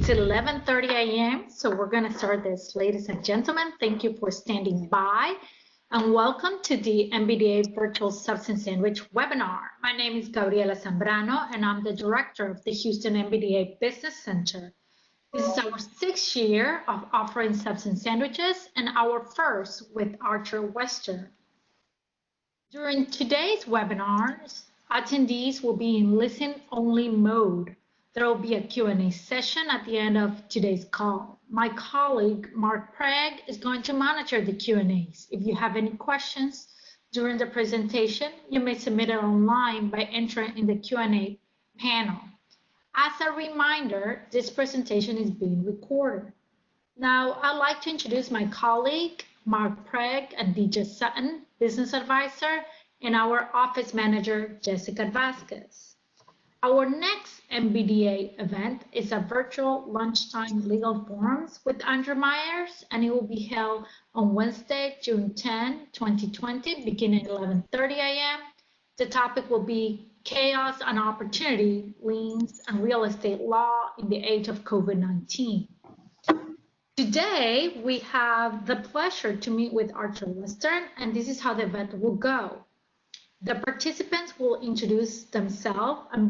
It's 11:30 a.m., so we're going to start this. Ladies and gentlemen, thank you for standing by, and welcome to the MBDA Virtual Substance Sandwich webinar. My name is Gabriela Zambrano, and I'm the director of the Houston MBDA Business Center. This is our 6th year of offering substance sandwiches and our first with Archer Western. During today's webinars, attendees will be in listen-only mode. There will be a Q&A session at the end of today's call. My colleague, Mark Craig, is going to monitor the Q&As. If you have any questions during the presentation, you may submit it online by entering in the Q&A panel. As a reminder, this presentation is being recorded. Now, I'd like to introduce my colleague, Mark Craig, and DJ Sutton, Business Advisor, and our Office Manager, Jessica Vasquez. Our next MBDA event is a virtual lunchtime legal forums with Andrew Myers, and it will be held on Wednesday, June 10, 2020, beginning at 11:30 a.m. The topic will be Chaos and Opportunity, Liens and Real Estate Law in the Age of COVID-19. Today, we have the pleasure to meet with Archer Western, and this is how the event will go. The participants will introduce themselves and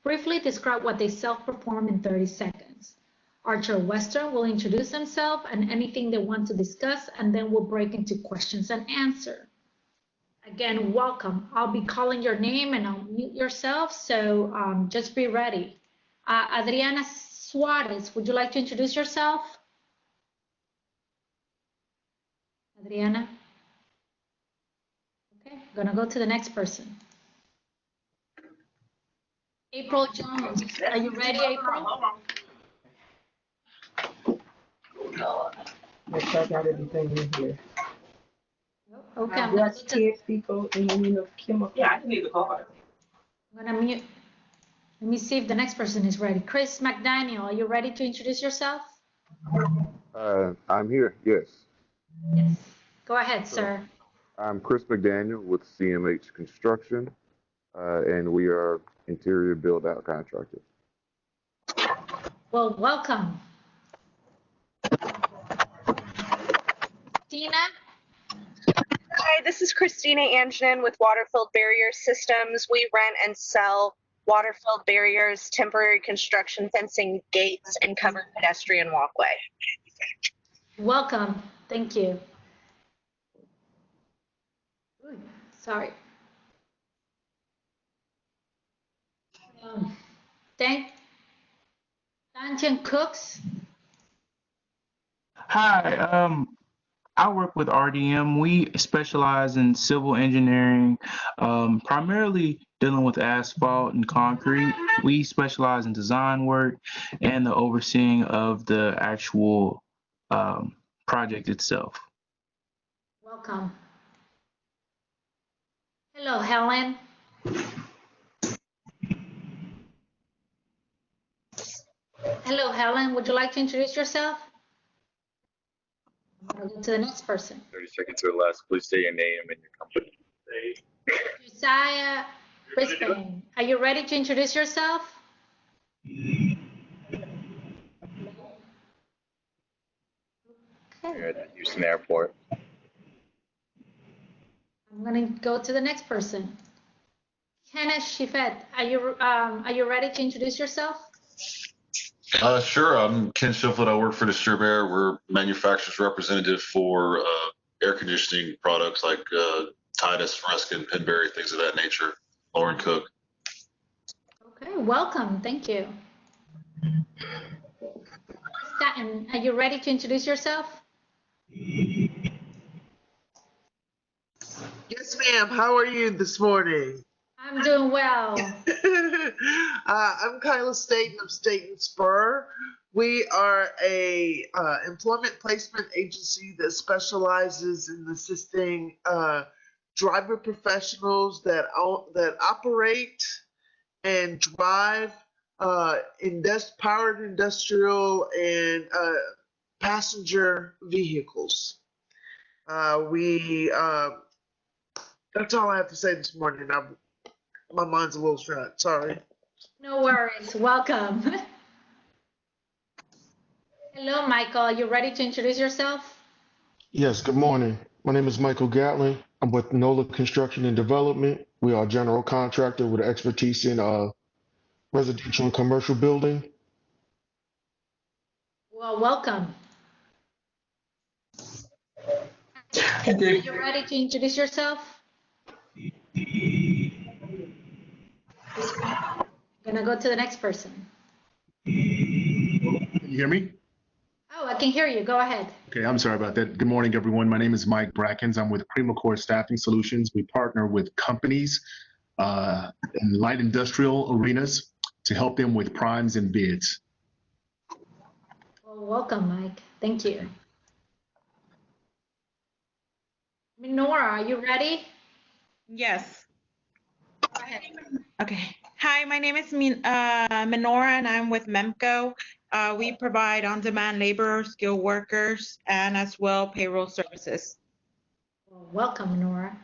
briefly describe what they self-perform in 30 seconds. Archer Western will introduce themselves and anything they want to discuss, and then we'll break into questions and answer. Again, welcome. I'll be calling your name and I'll mute yourself, so just be ready. Adriana Suarez, would you like to introduce yourself? Adriana? Okay, I'm gonna go to the next person. April Jones, are you ready, April? Yes, I got everything in here. Okay, I'm gonna yeah, I can leave the card. I'm gonna mute. Let me see if the next person is ready. Chris McDaniel, are you ready to introduce yourself? I'm here, yes. Yes, go ahead, sir. I'm Chris McDaniel with CMH Construction, and we are interior build-out contractors. Well, welcome. Tina? Hi, this is Christina Anjanin with Water-Filled Barrier Systems. We rent and sell water-filled barriers, temporary construction, fencing, gates, and covered pedestrian walkway. Welcome. Thank you. Ooh, sorry. Dantian Cooks. Hi, I work with RDM. We specialize in civil engineering, primarily dealing with asphalt and concrete. We specialize in design work and the overseeing of the actual project itself. Welcome. Hello, Helen. Hello, Helen. Would you like to introduce yourself? I'm going to go to the next person. 30 seconds or less. Please say your name and your company. Josiah Brisbane, are you ready to introduce yourself? Okay. We're at Houston Airport. I'm going to go to the next person. Kenneth Shifet, are you ready to introduce yourself? Sure. I'm Ken Shiflet. I work for Distribuair. We're manufacturer's representative for air conditioning products like Titus, Ruskin, Pinberry, things of that nature. Lauren Cook. Okay, welcome. Thank you. Staten, are you ready to introduce yourself? Yes, ma'am. How are you this morning? I'm doing well. I'm Kyla Staten of Staten Spur. We are a employment placement agency that specializes in assisting driver professionals that operate and drive powered industrial and passenger vehicles. That's all I have to say this morning. My mind's a little shut. Sorry. No worries. Welcome. Hello, Michael. Are you ready to introduce yourself? Yes, good morning. My name is Michael Gatlin. I'm with NOLA Construction and Development. We are a general contractor with expertise in residential and commercial building. Well, welcome. Are Okay. you ready to introduce yourself? Gonna go to the next person. Can you hear me? Oh, I can hear you. Go ahead. Okay, I'm sorry about that. Good morning, everyone. My name is Mike Brackens. I'm with Core Staffing Solutions. We partner with companies in light industrial arenas to help them with primes and bids. Well, welcome, Mike. Thank you. Minora, are you ready? Yes. Go ahead. Okay. Hi, my name is Minora, and I'm with MEMCO. We provide on-demand labor, skilled workers, and as well payroll services. Well, welcome, Minora.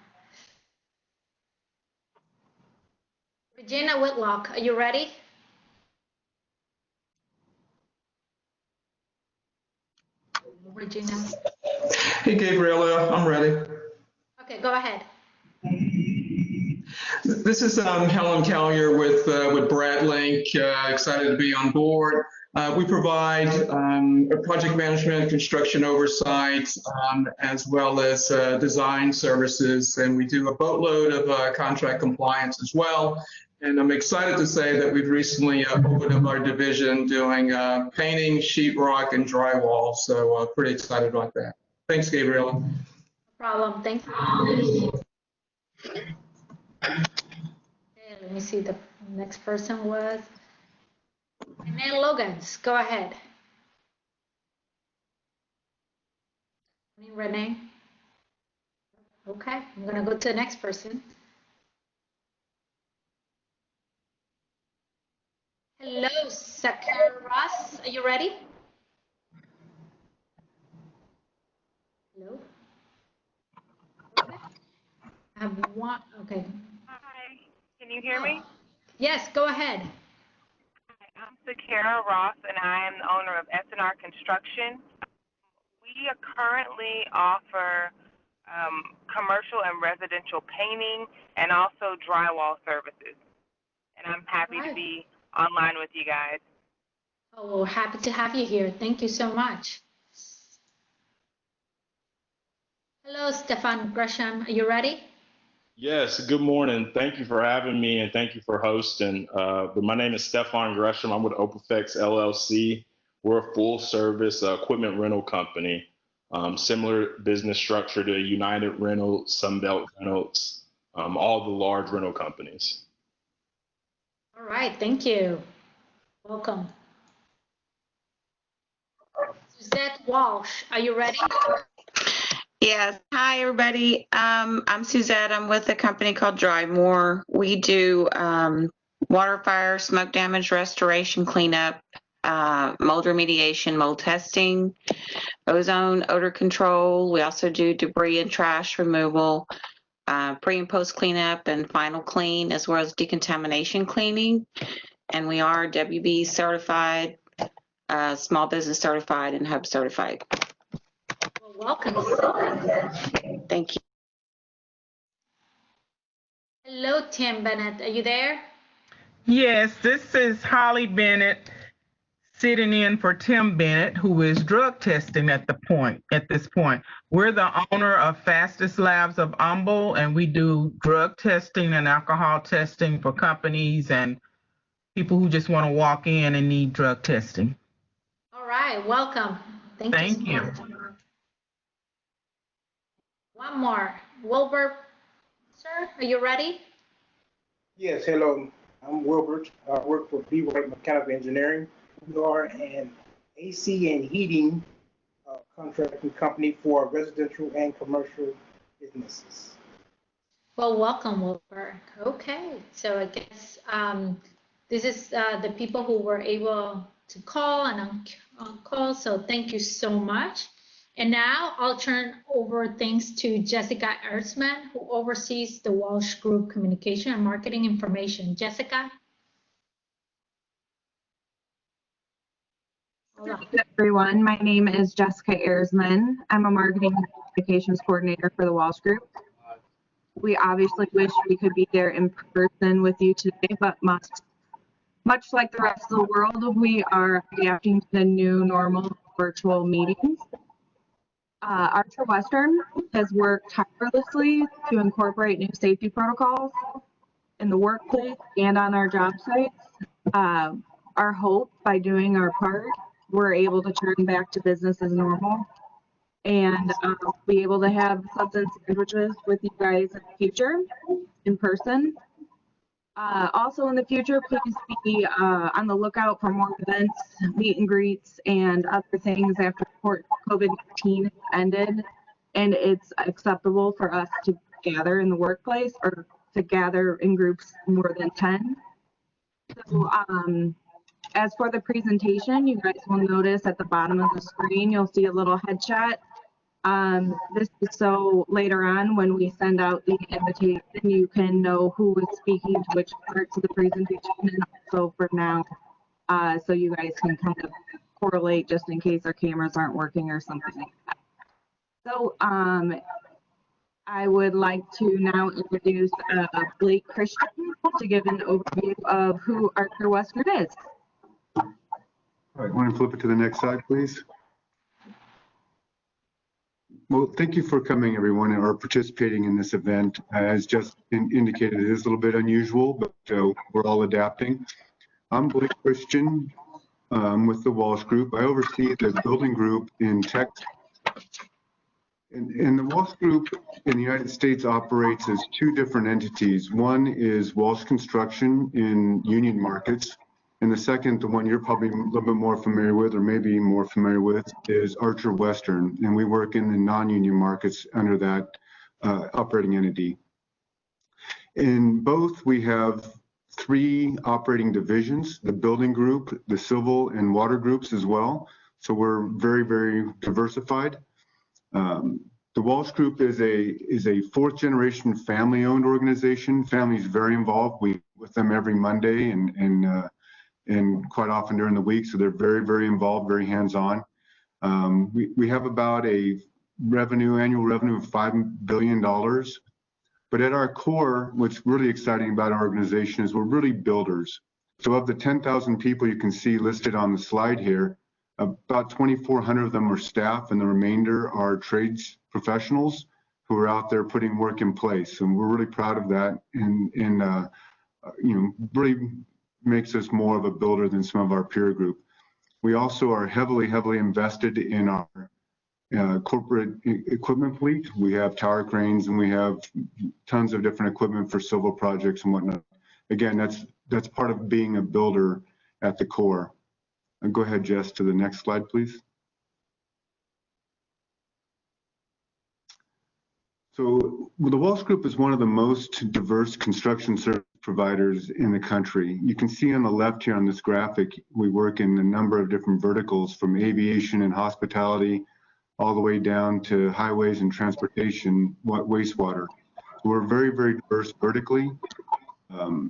Regina Whitlock, are you ready? Regina. Hey, Gabriella, I'm ready. Okay, go ahead. This is Helen Callier with BradLink. Excited to be on board. We provide project management, construction oversight, as well as design services, and we do a boatload of contract compliance as well. And I'm excited to say that we've recently opened up our division doing painting, sheetrock, and drywall. So pretty excited about that. Thanks, Gabriella. No problem. Thank you. Okay, let me see. The next person was Renee Logans. Go ahead. Renee. Okay, I'm gonna go to the next person. Hello, Sakura Ross. Are you ready? Hello. Okay. I have one. Okay. Hi, can you hear me? Yes, go ahead. Hi, I'm Sakara Ross, and I am the owner of S&R Construction. We currently offer commercial and residential painting and also drywall services. And I'm happy to be online with you guys. Oh, well, happy to have you here. Thank you so much. Hello, Stefan Gresham. Are you ready? Yes, good morning. Thank you for having me and thank you for hosting. My name is Stefan Gresham. I'm with OpenFX LLC. We're a full service equipment rental company, similar business structure to United Rentals, Sunbelt Rentals, all the large rental companies. All right, thank you. Welcome. Suzette Walsh, are you ready? Yes. Hi, everybody. I'm Suzette. I'm with a company called Drivemore. We do water, fire, smoke damage restoration, cleanup, mold remediation, mold testing, ozone, odor control. We also do debris and trash removal, pre and post cleanup and final clean, as well as decontamination cleaning. And we are WB certified, small business certified, and hub certified. Well, welcome. Thank you. Hello, Tim Bennett. Are you there? Yes, this is Holly Bennett sitting in for Tim Bennett, who is drug testing at this point. We're the owner of Fastest Labs of Humble, and we do drug testing and alcohol testing for companies and people who just want to walk in and need drug testing. All right, welcome. Thank you. One more. Wilbur, sir, are you ready? Yes, hello. I'm Wilbert. I work for B. White Mechanical Engineering. We are an AC and heating contracting company for residential and commercial businesses. Well, welcome, Wilbur. Okay, so I guess this is the people who were able to call and on call, so thank you so much. And now I'll turn over things to Jessica Ertzman, who oversees the Walsh Group communication and marketing information. Jessica? Hold on. Everyone, my name is Jessica Ersman. I'm a marketing and communications coordinator for the Walsh Group. We obviously wish we could be there in person with you today, but much like the rest of the world, we are adapting to the new normal virtual meetings. Archer Western has worked tirelessly to incorporate new safety protocols in the workplace and on our job sites. Our hope, by doing our part, we're able to turn back to business as normal and be able to have substance sandwiches with you guys in the future in person. Also in the future, please be on the lookout for more events, meet and greets, and other things after COVID-19 ended and it's acceptable for us to gather in the workplace or to gather in groups more than 10. So as for the presentation, you guys will notice at the bottom of the screen, you'll see a little headshot. This is so later on when we send out the invitation, you can know who is speaking to which parts of the presentation, and also for now, so you guys can kind of correlate just in case our cameras aren't working or something like that. So I would like to now introduce Blake Christian to give an overview of who Archer Western is. All right, want to flip it to the next slide, please? Well, thank you for coming, everyone, or participating in this event. As just indicated, it is a little bit unusual, but we're all adapting. I'm Blake Christian with the Walsh Group. I oversee the building group in Texas. And the Walsh Group in the United States operates as two different entities. One is Walsh Construction in union markets. And the second, the one you're probably a little bit more familiar with, or maybe more familiar with, is Archer Western. And we work in the non-union markets under that operating entity. In both, we have 3 operating divisions, the building group, the civil and water groups as well. So we're very, very diversified. The Walsh Group is a 4th generation family owned organization. Family's very involved. We with them every Monday and quite often during the week. So they're very, very involved, very hands-on. We have about a annual revenue of $5 billion. But at our core, what's really exciting about our organization is we're really builders. So of the 10,000 people you can see listed on the slide here, about 2,400 of them are staff and the remainder are trades professionals who are out there putting work in place. And we're really proud of that and really makes us more of a builder than some of our peer group. We also are heavily invested in our corporate equipment fleet. We have tower cranes and we have tons of different equipment for civil projects and whatnot. Again, that's part of being a builder at the core. And go ahead, Jess, to the next slide, please. So the Walsh Group is one of the most diverse construction service providers in the country. You can see on the left here on this graphic, we work in a number of different verticals from aviation and hospitality all the way down to highways and transportation, wastewater. We're very, very diverse vertically,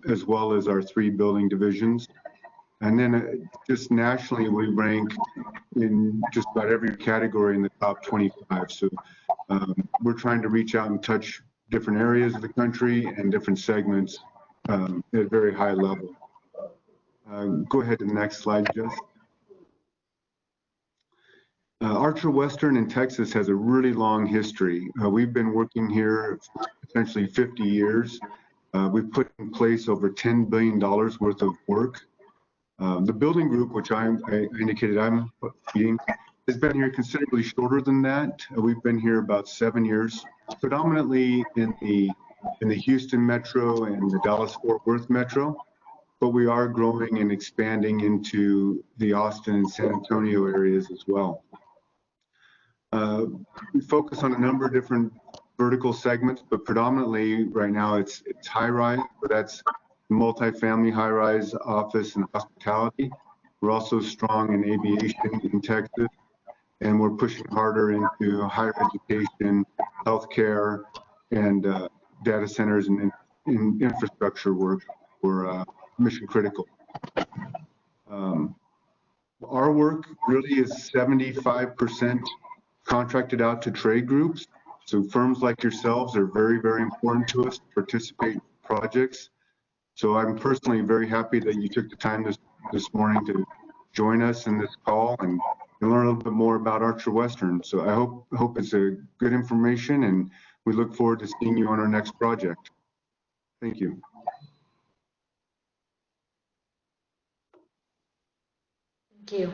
as well as our 3 building divisions. And then just nationally, we rank in just about every category in the top 25. So we're trying to reach out and touch different areas of the country and different segments at a very high level. Go ahead to the next slide, Jess. Archer Western in Texas has a really long history. We've been working here for essentially 50 years. We've put in place over $10 billion worth of work. The building group, which I indicated I'm leading, has been here considerably shorter than that. We've been here about 7 years, predominantly in the Houston metro and the Dallas-Fort Worth metro, but we are growing and expanding into the Austin and San Antonio areas as well. We focus on a number of different vertical segments, but predominantly right now it's high-rise, but that's multifamily high-rise, office, and hospitality. We're also strong in aviation in Texas, and we're pushing harder into higher education, healthcare, and data centers and infrastructure work for mission critical. our work really is 75% contracted out to trade groups. So firms like yourselves are very, very important to us to participate in projects. So I'm personally very happy that you took the time this morning to join us in this call and learn a little bit more about Archer Western. So I hope it's a good information, and we look forward to seeing you on our next project. Thank you. Thank you.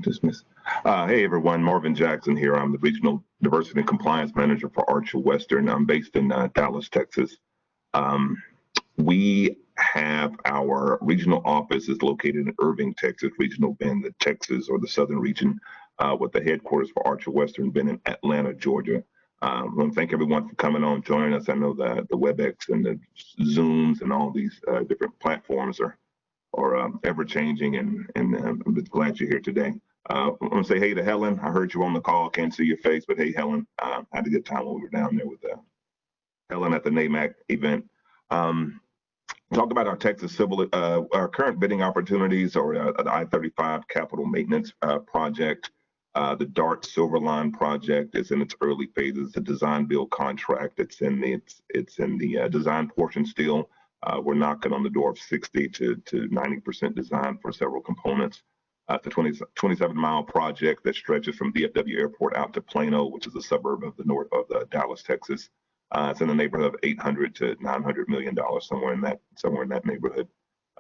Dismiss. Hey everyone, Marvin Jackson here. I'm the Regional Diversity and Compliance Manager for Archer Western. I'm based in Dallas, Texas. We have our regional office is located in Irving, Texas, Regional Bend, Texas, or the Southern region, with the headquarters for Archer Western been in Atlanta, Georgia. I want to thank everyone for coming on, joining us. I know that the WebEx and the Zooms and all these different platforms are ever changing, and I'm just glad you're here today. I want to say hey to Helen. I heard you on the call. Can't see your face, but hey, Helen. Had a good time when we were down there with Helen at the NAMAC event. Talk about our Texas Civil, our current bidding opportunities, or the I-35 capital maintenance project. The DART Silver Line project is in its early phases. It's a design build contract. It's in the design portion still. We're knocking on the door of 60 to 90% design for several components. It's a 27-mile project that stretches from DFW Airport out to Plano, which is a suburb of the north of Dallas, Texas. It's in the neighborhood of $800 to $900 million, somewhere in that neighborhood.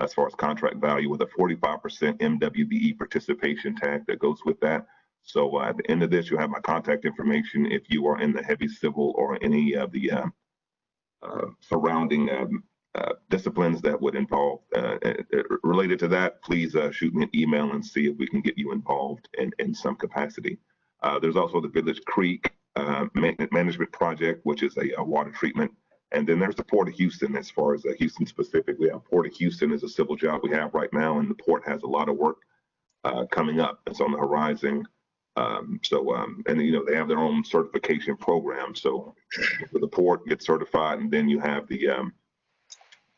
As far as contract value, with a 45% MWBE participation tag that goes with that. So at the end of this, you'll have my contact information if you are in the heavy civil or any of the surrounding disciplines that would involve related to that. Please shoot me an email and see if we can get you involved in some capacity. There's also the Village Creek management project, which is a water treatment. And then there's the Port of Houston. As far as Houston specifically, Port of Houston is a civil job we have right now, and the port has a lot of work coming up. It's on the horizon. And they have their own certification program. So the port gets certified, and then you have the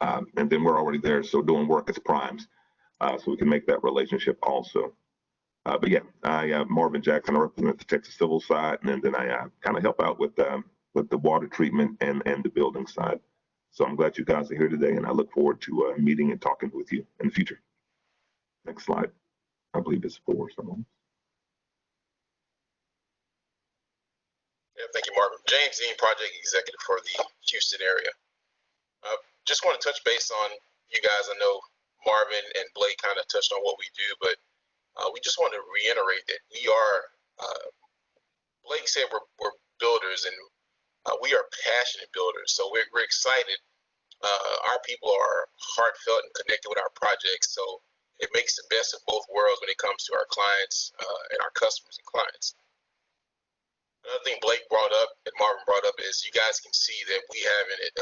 and then we're already there, so doing work as primes, so we can make that relationship also. But yeah, Marvin Jackson, I represent the Texas civil side, and then I kind of help out with the water treatment and the building side. So I'm glad you guys are here today, and I look forward to meeting and talking with you in the future. Next slide. I believe it's 4 someone. Yeah, thank you, Marvin. James Dean, Project Executive for the Houston area. Just want to touch base on you guys. I know Marvin and Blake kind of touched on what we do, but we just want to reiterate that we are, Blake said we're builders, and we are passionate builders. So we're excited. Our people are heartfelt and connected with our projects. So it makes the best of both worlds when it comes to our clients and our customers and clients. Another thing Blake brought up and Marvin brought up is you guys can see that we have in it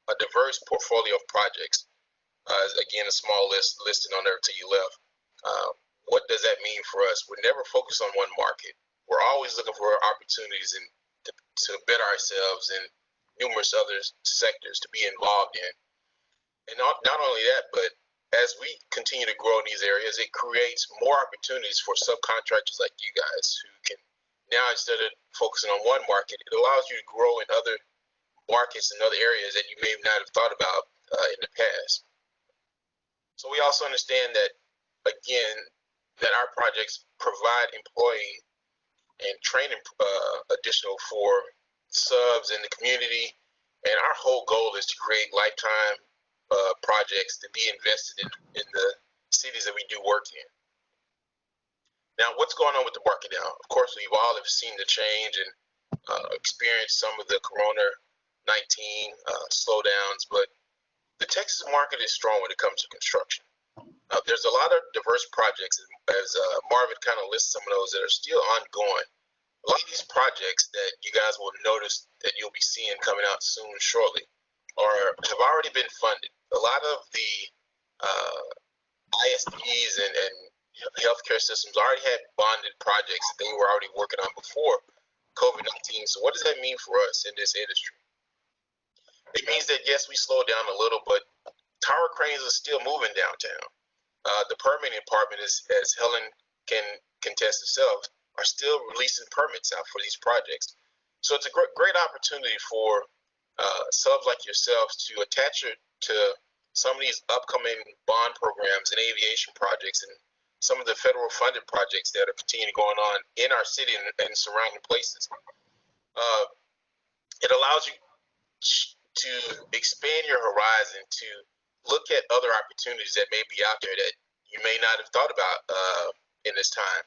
a diverse portfolio of projects. Again, a small list listed on there to your left. What does that mean for us? We're never focused on one market. We're always looking for opportunities to better ourselves in numerous other sectors to be involved in. And not only that, but as we continue to grow in these areas, it creates more opportunities for subcontractors like you guys who can now, instead of focusing on one market, it allows you to grow in other markets and other areas that you may not have thought about in the past. So we also understand that, again, that our projects provide employee and training additional for subs in the community. And our whole goal is to create lifetime projects to be invested in the cities that we do work in. Now, what's going on with the market now? Of course, we've all have seen the change and experienced some of the Corona-19 slowdowns, but the Texas market is strong when it comes to construction. There's a lot of diverse projects, as Marvin kind of lists some of those that are still ongoing. A lot of these projects that you guys will notice that you'll be seeing coming out soon, shortly, have already been funded. A lot of the ISPs and healthcare systems already had bonded projects that they were already working on before COVID-19. So what does that mean for us in this industry? It means that, yes, we slowed down a little, but tower crane cranes are still moving downtown. The permitting department, as Helen can contest herself, are still releasing permits out for these projects. So it's a great opportunity for subs like yourselves to attach to some of these upcoming bond programs and aviation projects and some of the federal funded projects that are continuing going on in our city and surrounding places. It allows you to expand your horizon, to look at other opportunities that may be out there that you may not have thought about in this time.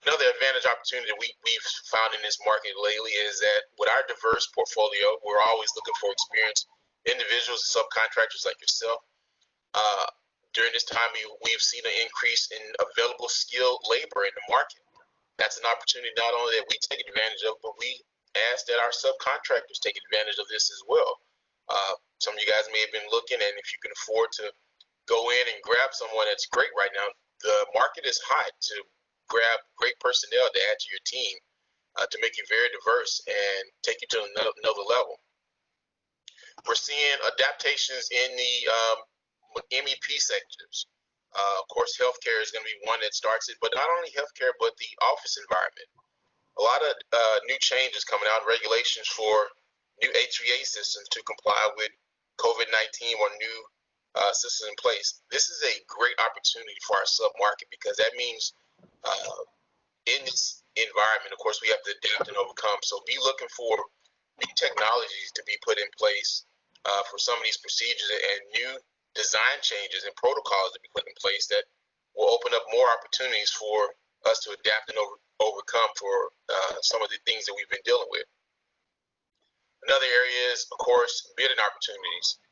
Another advantage opportunity we've found in this market lately is that with our diverse portfolio, we're always looking for experienced individuals and subcontractors like yourself. During this time, we've seen an increase in available skilled labor in the market. That's an opportunity not only that we take advantage of, but we ask that our subcontractors take advantage of this as well. Some of you guys may have been looking, and if you can afford to go in and grab someone that's great right now, the market is hot to grab great personnel to add to your team to make you very diverse and take you to another level. We're seeing adaptations in the MEP sectors. Of course, healthcare is going to be one that starts it, but not only healthcare, but the office environment. A lot of new changes coming out, regulations for new HVA systems to comply with COVID-19 or new systems in place. This is a great opportunity for our sub-market because that means in this environment, of course, we have to adapt and overcome. So be looking for new technologies to be put in place for some of these procedures and new design changes and protocols to be put in place that will open up more opportunities for us to adapt and overcome for some of the things that we've been dealing with. Another area is, of course, bidding opportunities.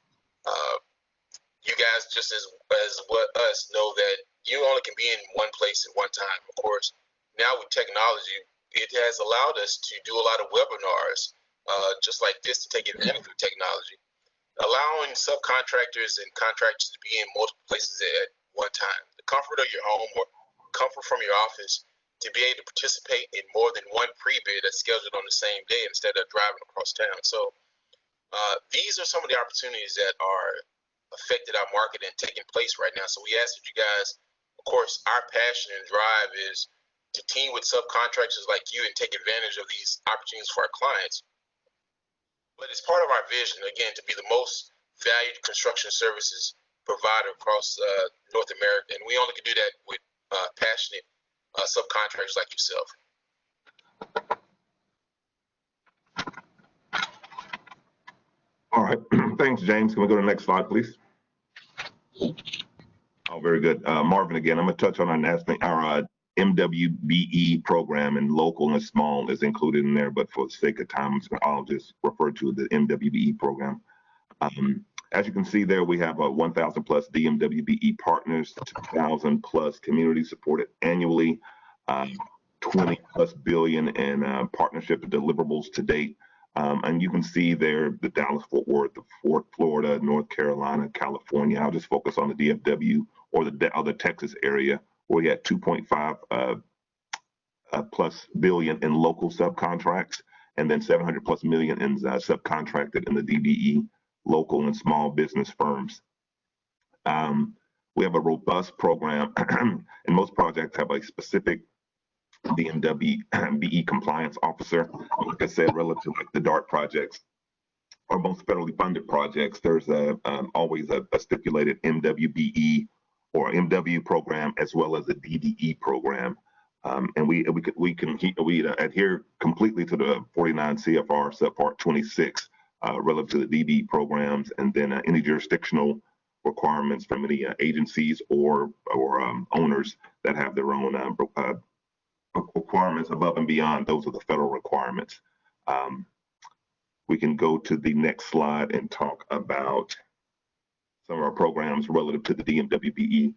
You guys, just as what us, know that you only can be in one place at one time. Of course, now with technology, it has allowed us to do a lot of webinars just like this to take advantage of technology, allowing subcontractors and contractors to be in multiple places at one time. The comfort of your home or comfort from your office to be able to participate in more than one pre-bid that's scheduled on the same day instead of driving across town. So these are some of the opportunities that are affected our market and taking place right now. So we ask that you guys, of course, our passion and drive is to team with subcontractors like you and take advantage of these opportunities for our clients. But it's part of our vision, again, to be the most valued construction services provider across North America. And we only can do that with passionate subcontractors like yourself. All right, thanks, James. Can we go to the next slide, please? Oh, very good. Marvin, again, I'm going to touch on our MWBE program, and local and small is included in there, but for the sake of time, I'll just refer to the MWBE program. As you can see there, we have 1,000 plus DMWBE partners, 2,000 plus community supported annually, 20 plus billion in partnership deliverables to date. And you can see there the Dallas-Fort Worth, the Florida, North Carolina, California. I'll just focus on the DFW or the other Texas area, where we had 2.5 plus billion in local subcontracts, and then 700 plus million in subcontracted in the DBE, local and small business firms. We have a robust program, and most projects have a specific DMWBE compliance officer. Like I said, relative to like the DART projects or most federally funded projects, there's always a stipulated MWBE or MW program as well as a DDE program. And we adhere completely to the 49 CFR subpart 26 relative to the DDE programs, and then any jurisdictional requirements from any agencies or owners that have their own requirements above and beyond those of the federal requirements. We can go to the next slide and talk about some of our programs relative to the DMWBE.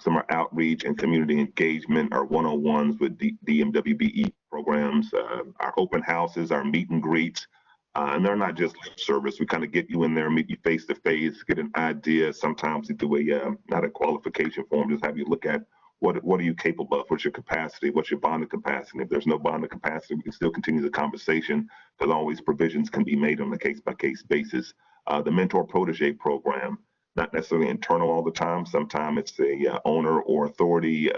Some are outreach and community engagement, our one-on-ones with DMWBE programs, our open houses, our meet and greets. And they're not just lip service. We kind of get you in there, meet you face to face, get an idea. Sometimes we do not a qualification form, just have you look at what are you capable of? What's your capacity? What's your bonding capacity? If there's no bonding capacity, we can still continue the conversation, because always provisions can be made on a case-by-case basis. The mentor protege program, not necessarily internal all the time. Sometimes it's a owner or authority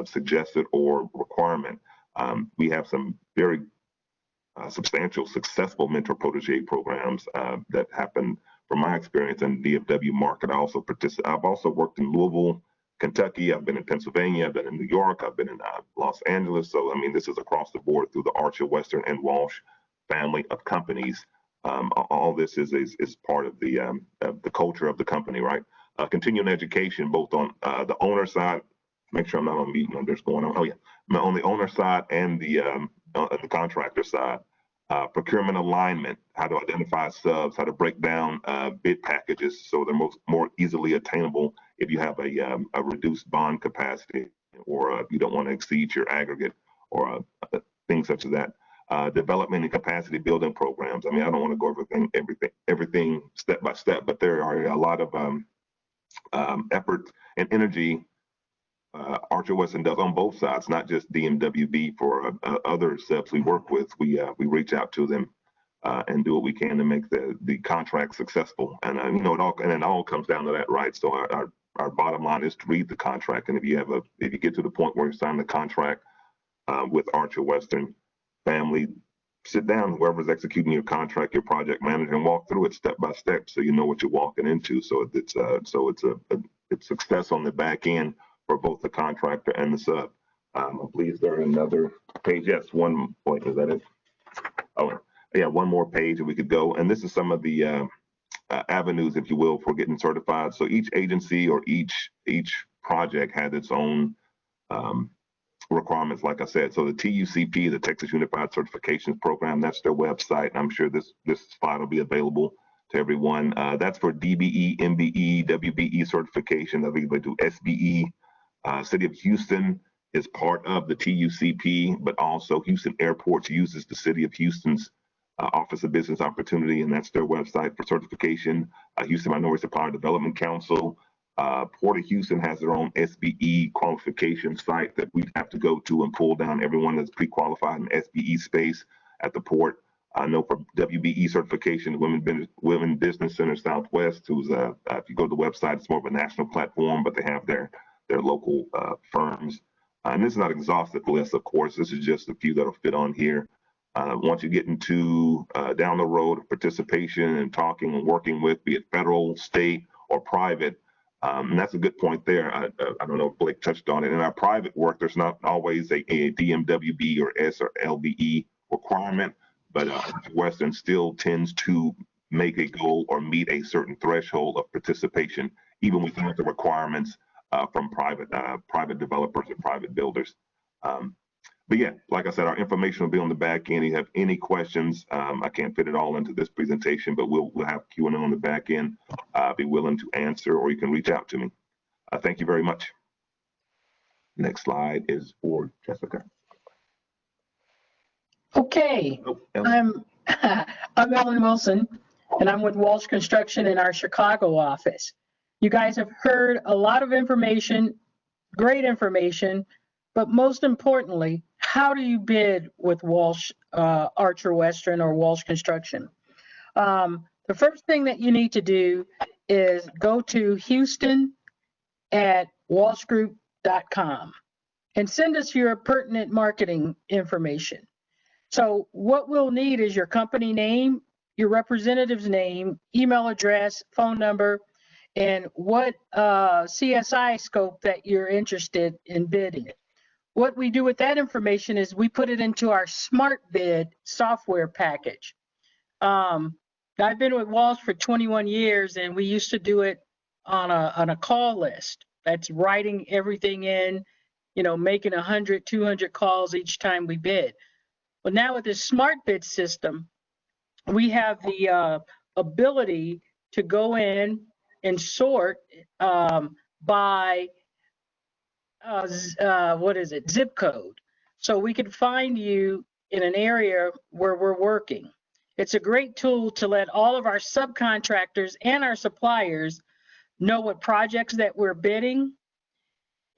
suggested or requirement. We have some very substantial, successful mentor protege programs that happen from my experience in the DFW market. I've also worked in Louisville, Kentucky. I've been in Pennsylvania. I've been in New York. I've been in Los Angeles. So, I mean, this is across the board through the Archer, Western, and Walsh family of companies. All this is part of the culture of the company, right? Continuing education, both on the owner side. Make sure I'm not on mute when there's going on. Oh yeah, on the owner side and the contractor side. Procurement alignment, how to identify subs, how to break down bid packages so they're more easily attainable if you have a reduced bond capacity or you don't want to exceed your aggregate or things such as that. Development and capacity building programs. I mean, I don't want to go over everything step by step, but there are a lot of effort and energy Archer Western does on both sides, not just DMWB. For other subs we work with, we reach out to them and do what we can to make the contract successful. And it all comes down to that, right? So our bottom line is to read the contract, and if you get to the point where you sign the contract with Archer Western family, sit down, whoever's executing your contract, your project manager, and walk through it step by step, so you know what you're walking into. So it's success on the back end for both the contractor and the sub. Please, there another page. Yes, one point. Is that it? Oh, yeah, one more page and we could go. And this is some of the avenues, if you will, for getting certified. So each agency or each project has its own requirements, like I said. So the TUCP, the Texas Unified Certifications Program, that's their website. I'm sure this slide will be available to everyone. That's for DBE, MBE, WBE certification. I think they do SBE. City of Houston is part of the TUCP, but also Houston Airports uses the City of Houston's Office of Business Opportunity, and that's their website for certification. Houston Minority Supplier Development Council. Port of Houston has their own SBE qualification site that we have to go to and pull down everyone that's pre-qualified in SBE space at the port. I know for WBE certification, Women Business Center Southwest, who's if you go to the website, it's more of a national platform, but they have their local firms. And this is not an exhaustive list, of course. This is just a few that'll fit on here. Once you get into down the road of participation and talking and working with, be it federal, state, or private, and that's a good point there. I don't know if Blake touched on it. In our private work, there's not always a DMWB or S or LBE requirement, but Western still tends to make a goal or meet a certain threshold of participation, even without the requirements from private developers and private builders. But yeah, like I said, our information will be on the back end. If you have any questions, I can't fit it all into this presentation, but we'll have Q&A on the back end. Be willing to answer, or you can reach out to me. Thank you very much. Next slide is for Jessica. Okay, I'm Ellen Wilson, and I'm with Walsh Construction in our Chicago office. You guys have heard a lot of information, great information, but most importantly, how do you bid with Walsh, Archer Western, or Walsh Construction? The first thing that you need to do is go to houston@walshgroup.com and send us your pertinent marketing information. So what we'll need is your company name, your representative's name, email address, phone number, and what CSI scope that you're interested in bidding. What we do with that information is we put it into our smart bid software package. I've been with Walsh for 21 years, and we used to do it on a call list. That's writing everything in, making 100, 200 calls each time we bid. But now with this smart bid system, we have the ability to go in and sort by zip code. So we can find you in an area where we're working. It's a great tool to let all of our subcontractors and our suppliers know what projects that we're bidding,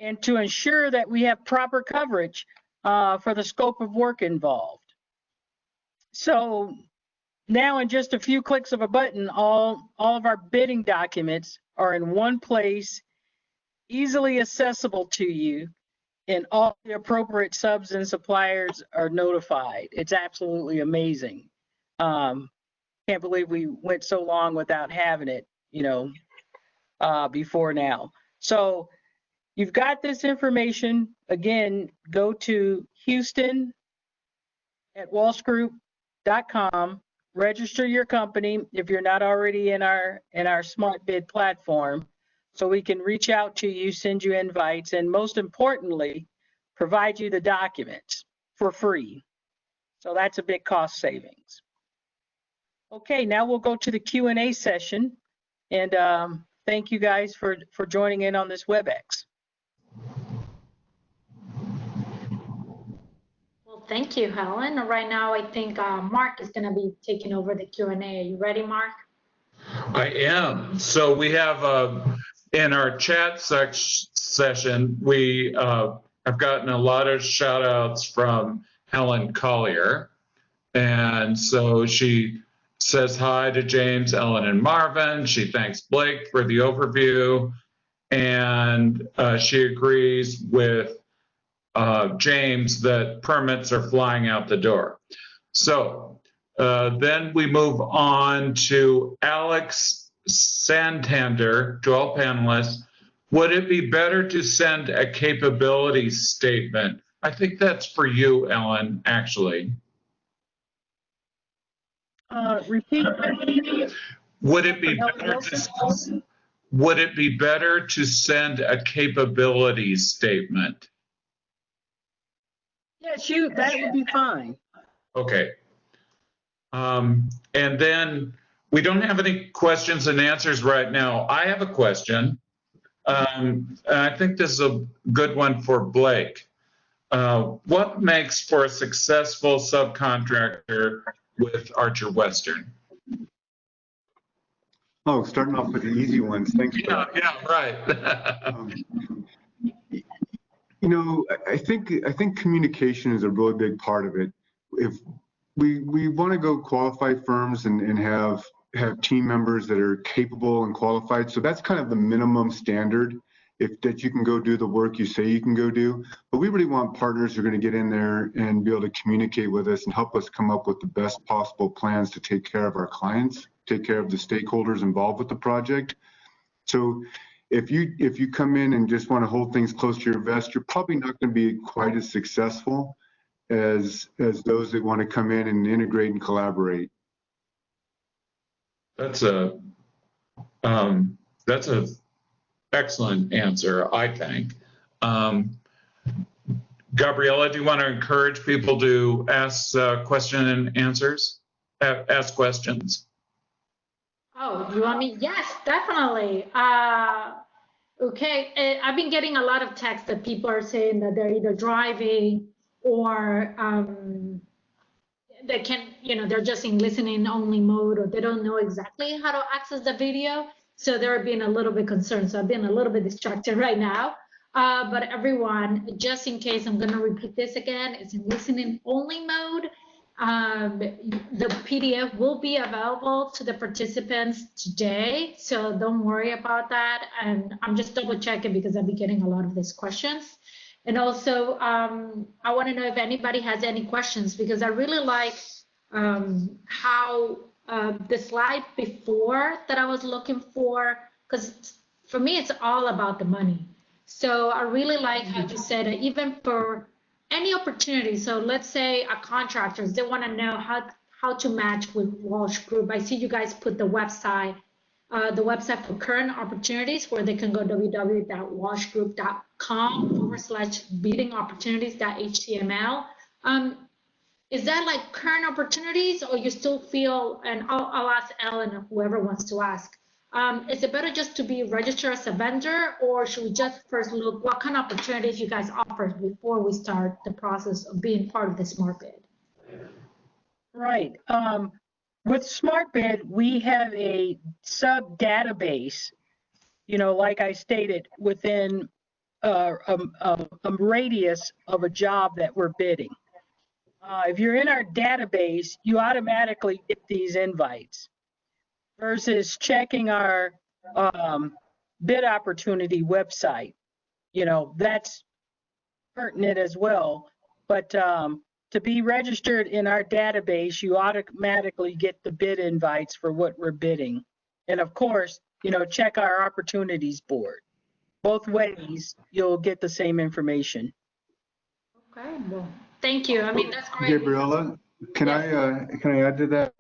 and to ensure that we have proper coverage for the scope of work involved. So now in just a few clicks of a button, all of our bidding documents are in one place, easily accessible to you, and all the appropriate subs and suppliers are notified. It's absolutely amazing. Can't believe we went so long without having it, before now. So you've got this information. Again, go to houston@walshgroup.com, register your company if you're not already in our smart bid platform, so we can reach out to you, send you invites, and most importantly, provide you the documents for free. So that's a big cost savings. Okay, now we'll go to the Q&A session, and thank you guys for joining in on this WebEx. Well, thank you, Helen. Right now, I think Mark is going to be taking over the Q&A. Are you ready, Mark? I am. So we have in our chat session, we have gotten a lot of shout outs from Helen Collier. And so she says hi to James, Ellen, and Marvin. She thanks Blake for the overview. And she agrees with James that permits are flying out the door. So then we move on to Alex Santander, to all panelists. Would it be better to send a capability statement? I think that's for you, Ellen, actually. Repeat. Would it be better to send a capability statement? Yes, that would be fine. Okay. And then we don't have any questions and answers right now. I have a question. And I think this is a good one for Blake. What makes for a successful subcontractor with Archer Western? Oh, starting off with the easy ones. Thanks. Yeah, right. I think communication is a really big part of it. If we want to go qualify firms and have team members that are capable and qualified, so that's kind of the minimum standard. That you can go do the work you say you can go do. But we really want partners who are going to get in there and be able to communicate with us and help us come up with the best possible plans to take care of our clients, take care of the stakeholders involved with the project. So if you come in and just want to hold things close to your vest, you're probably not going to be quite as successful as those that want to come in and integrate and collaborate. That's a excellent answer, I think. Gabriella, do you want to encourage people to ask question and answers? Ask questions. Oh, you want me? Yes, definitely. Okay, I've been getting a lot of texts that people are saying that they're either driving or they can't, they're just in listening only mode, or they don't know exactly how to access the video. So they're being a little bit concerned. So I've been a little bit distracted right now. But everyone, just in case, I'm going to repeat this again. It's in listening only mode. The PDF will be available to the participants today. So don't worry about that. And I'm just double checking because I've been getting a lot of these questions. And also, I want to know if anybody has any questions, because I really like how the slide before that I was looking for, because for me, it's all about the money. So I really like how you said that even for any opportunity. So let's say a contractors, they want to know how to match with Walsh Group. I see you guys put the website for current opportunities, where they can go www.walshgroup.com/bidding-opportunities.html. Is that like current opportunities, or you still feel, and I'll ask Ellen or whoever wants to ask, is it better just to be registered as a vendor, or should we just first look what kind of opportunities you guys offer before we start the process of being part of the Smart Bid? Right. With Smart Bid, we have a sub database, like I stated, within a radius of a job that we're bidding. If you're in our database, you automatically get these invites, versus checking our bid opportunity website. You know, that's pertinent as well. But to be registered in our database, you automatically get the bid invites for what we're bidding. And of course, you know, check our opportunities board. Both ways, you'll get the same information. Okay, well, thank you. I mean, that's great. Gabriella, can I add to that?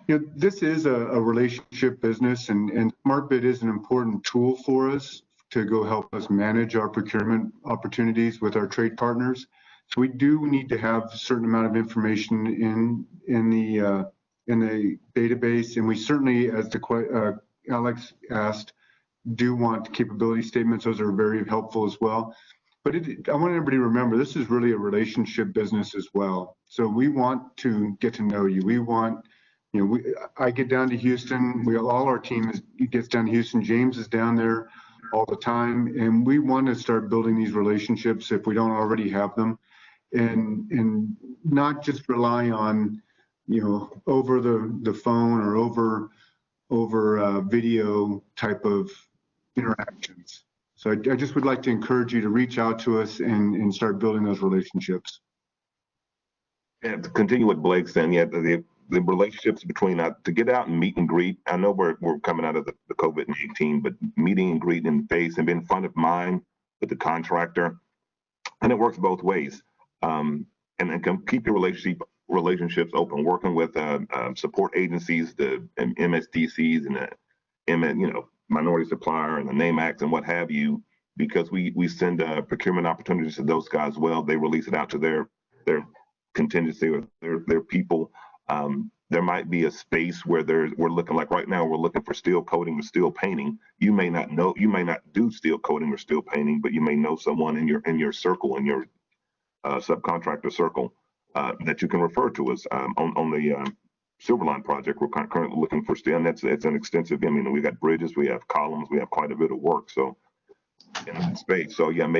You know, this is a relationship business, and SmartBid is an important tool for us to go help us manage our procurement opportunities with our trade partners. So we do need to have a certain amount of information in the database, and we certainly, as Alex asked, do want capability statements. Those are very helpful as well. But I want everybody to remember, this is really a relationship business as well. So we want to get to know you. We want, you know, I get down to Houston. All our team gets down to Houston. James is down there all the time, and we want to start building these relationships if we don't already have them, and not just rely on, you know, over the phone or over video type of interactions. So I just would like to encourage you to reach out to us and start building those relationships. And to continue what Blake's saying, yeah, the relationships between to get out and meet and greet. I know we're coming out of the COVID-19, but meeting and greeting in the face and being front of mind with the contractor, and it works both ways. And then keep your relationships open, working with support agencies, the MSDCs and the you know, minority supplier and the NAME Acts and what have you, because we send procurement opportunities to those guys. Well, they release it out to their contingency or their people. There might be a space where we're looking, like right now, we're looking for steel coating or steel painting. You may not do steel coating or steel painting, but you may know someone in your circle, in your subcontractor circle, that you can refer to us. On the Silverline project, we're currently looking for steel, and it's an extensive. I mean, we got bridges, we have columns, we have quite a bit of work. So in that space, so yeah,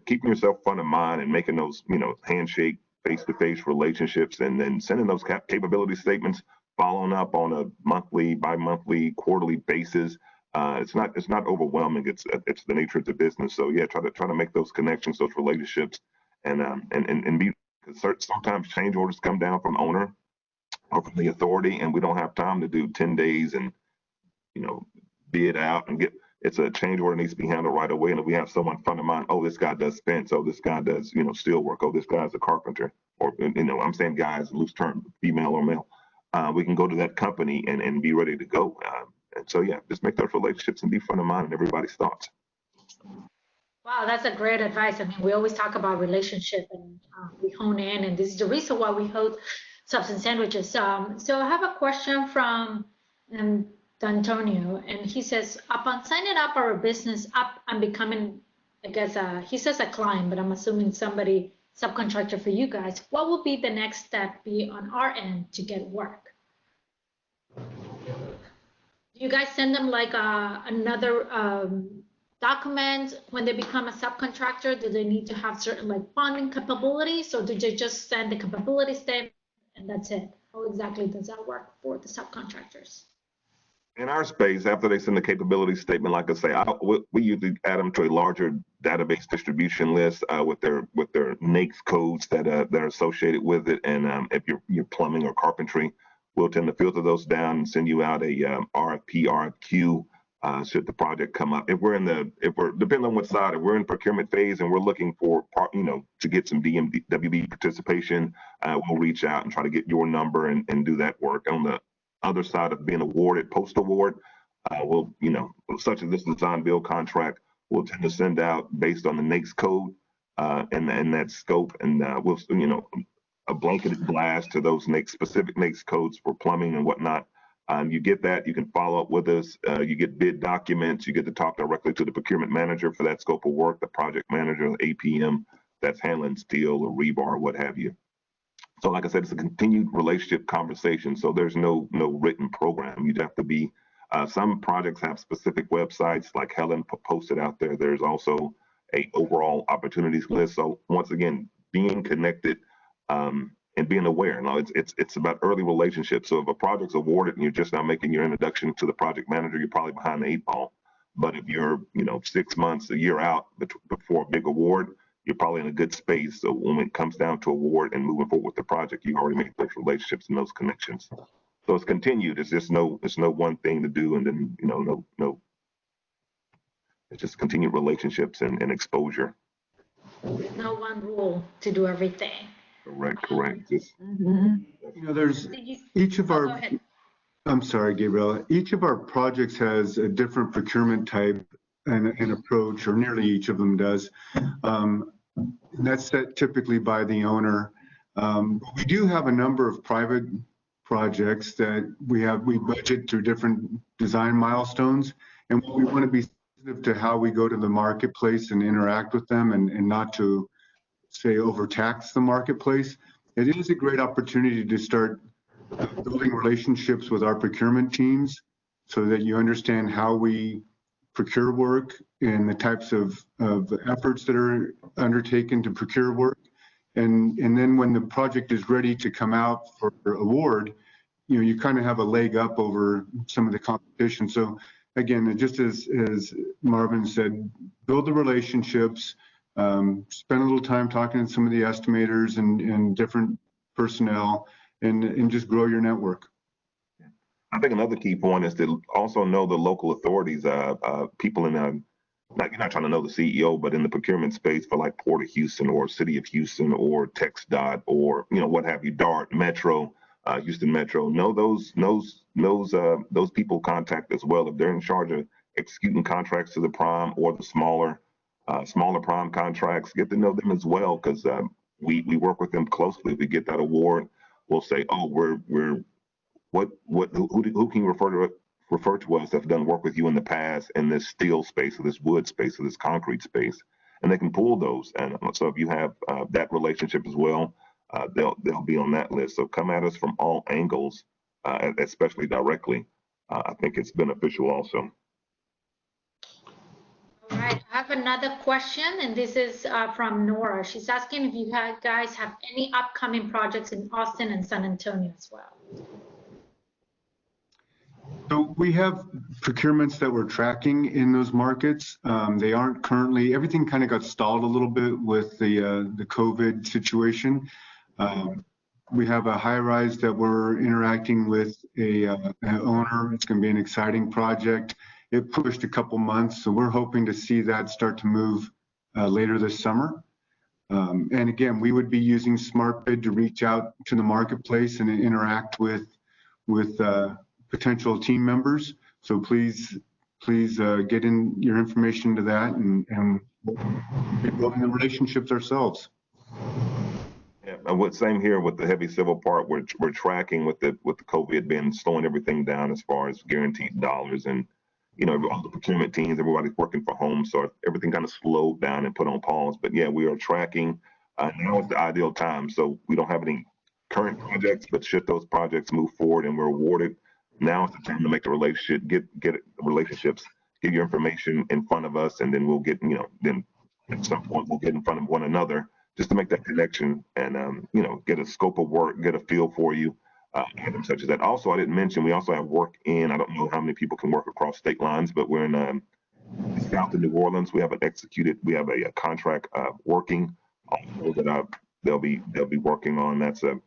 keeping yourself front of mind and making those, you know, handshake, face-to-face relationships, and then sending those capability statements, following up on a monthly, bi-monthly, quarterly basis. It's not overwhelming. It's the nature of the business. So yeah, try to make those connections, those relationships, and be, because sometimes change orders come down from owner or from the authority, and we don't have time to do 10 days and, you know, bid out and get. It's a change order needs to be handled right away. And if we have someone front of mind, oh, this guy does fence, oh, this guy does, you know, steel work, oh, this guy's a carpenter, or, you know, I'm saying guys, loose term, female or male, we can go to that company and be ready to go. And so, yeah, just make those relationships and be front of mind in everybody's thoughts. Wow, that's a great advice. I mean, we always talk about relationship, and we hone in, and this is the reason why we host Substance Sandwiches. So I have a question from Antonio, and he says, upon signing up our business up and becoming, I guess, he says a client, but I'm assuming somebody, subcontractor for you guys, what will be the next step be on our end to get work? Do you guys send them like another document when they become a subcontractor? Do they need to have certain like bonding capabilities, or do they just send the capability statement and that's it? How exactly does that work for the subcontractors? In our space, after they send the capability statement, like I say, we usually add them to a larger database distribution list with their NAICS codes that are associated with it. And if you're plumbing or carpentry, we'll tend to filter those down and send you out a RFP, RFQ should the project come up. If we're depending on what side, if we're in procurement phase and we're looking for to get some WB participation, we'll reach out and try to get your number and do that work. On the other side of being awarded, post-award, we'll, such as this design build contract, we'll tend to send out based on the NAICS code and that scope, and we'll, a blanketed blast to those specific NAICS codes for plumbing and whatnot. You get that, you can follow up with us, you get bid documents, you get to talk directly to the procurement manager for that scope of work, the project manager, the APM that's handling steel or rebar, what have you. So like I said, it's a continued relationship conversation. So there's no written program. You'd have to be, some projects have specific websites like Helen posted out there. There's also a overall opportunities list. So once again, being connected and being aware. Now it's about early relationships. So if a project's awarded and you're just now making your introduction to the project manager, you're probably behind the 8 ball. But if you're, 6 months, a year out before a big award, you're probably in a good space. So when it comes down to award and moving forward with the project, you already made those relationships and those connections. So it's continued. It's just it's no one thing to do, and then no. It's just continued relationships and exposure. There's no one rule to do everything. Correct. Just, there's each of our. I'm sorry, Gabriel. Each of our projects has a different procurement type and approach, or nearly each of them does. That's set typically by the owner. We do have a number of private projects that we budget through different design milestones, and we want to be sensitive to how we go to the marketplace and interact with them, and not to say overtax the marketplace. It is a great opportunity to start building relationships with our procurement teams so that you understand how we procure work and the types of efforts that are undertaken to procure work. And then when the project is ready to come out for award, you kind of have a leg up over some of the competition. So again, just as Marvin said, build the relationships, spend a little time talking to some of the estimators and different personnel, and just grow your network. I think another key point is to also know the local authorities, people in you're not trying to know the CEO, but in the procurement space for like Port of Houston or City of Houston or TxDOT or what have you, DART, Metro, Houston Metro. Know those people contact as well if they're in charge of executing contracts to the prime or the smaller prime contracts. Get to know them as well, because we work with them closely. If we get that award, we'll say, oh, who can you refer to us that have done work with you in the past in this steel space or this wood space or this concrete space, and they can pull those. And so if you have that relationship as well, they'll be on that list. So come at us from all angles, especially directly. I think it's beneficial also. All right, I have another question, and this is from Nora. She's asking if you guys have any upcoming projects in Austin and San Antonio as well. So we have procurements that we're tracking in those markets. They aren't currently, everything kind of got stalled a little bit with the COVID situation. We have a high-rise that we're interacting with an owner. It's going to be an exciting project. It pushed a couple months, so we're hoping to see that start to move later this summer. And again, we would be using SmartBid to reach out to the marketplace and interact with potential team members. So please get in your information to that, and we'll be building the relationships ourselves. Yeah, and same here with the heavy civil part. We're tracking with the COVID being slowing everything down as far as guaranteed dollars, and all the procurement teams, everybody's working from home, so everything kind of slowed down and put on pause. But yeah, we are tracking. Now is the ideal time. So we don't have any current projects, but should those projects move forward and we're awarded, now is the time to make the relationship, get relationships, get your information in front of us, and then we'll get, then at some point we'll get in front of one another just to make that connection and, get a scope of work, get a feel for you, items such as that. Also, I didn't mention, we also have work in, I don't know how many people can work across state lines, but we're in south of New Orleans. We have we have a contract working also that they'll be working on. That's a